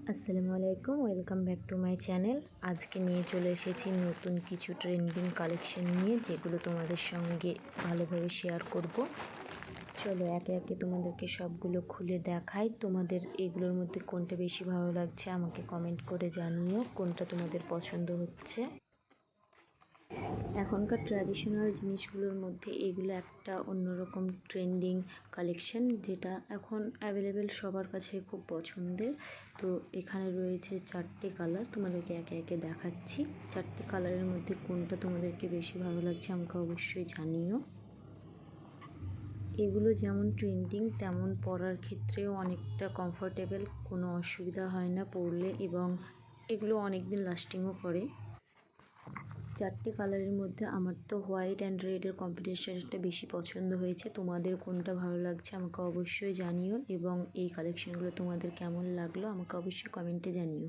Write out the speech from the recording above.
আসসালামু আলাইকুম, welcome back to my channel. আজকে নিয়ে চলে এসেছি নতুন কিছু ট্রেন্ডিং কালেকশন নিয়ে, যেগুলো তোমাদের সঙ্গে ভালোভাবে শেয়ার করব। চলো একে একে তোমাদেরকে সবগুলো খুলে দেখাই। তোমাদের এগুলোর মধ্যে কোনটা বেশি ভালো লাগছে আমাকে কমেন্ট করে জানিও, কোনটা তোমাদের পছন্দ হচ্ছে। এখনকার ট্র্যাডিশনাল জিনিসগুলোর মধ্যে এগুলো একটা অন্যরকম ট্রেন্ডিং কালেকশন, যেটা এখন অ্যাভেলেবেল সবার কাছে খুব পছন্দের। তো এখানে রয়েছে 4টে কালার, তোমাদেরকে একে একে দেখাচ্ছি। 4টে কালারের মধ্যে কোনটা তোমাদেরকে বেশি ভালো লাগছে আমাকে অবশ্যই জানিও। এগুলো যেমন ট্রেন্ডিং তেমন পরার ক্ষেত্রেও অনেকটা কমফোর্টেবল, কোনো অসুবিধা হয় না পরলে, এবং এগুলো অনেক দিন লাস্টিংও করে। 4টে কালারের মধ্যে আমার তো হোয়াইট অ্যান্ড রেডের কম্বিনেশনটা বেশি পছন্দ হয়েছে। তোমাদের কোনটা ভালো লাগছে আমাকে অবশ্যই জানিও, এবং এই কালেকশনগুলো তোমাদের কেমন লাগলো আমাকে অবশ্যই কমেন্টে জানিও।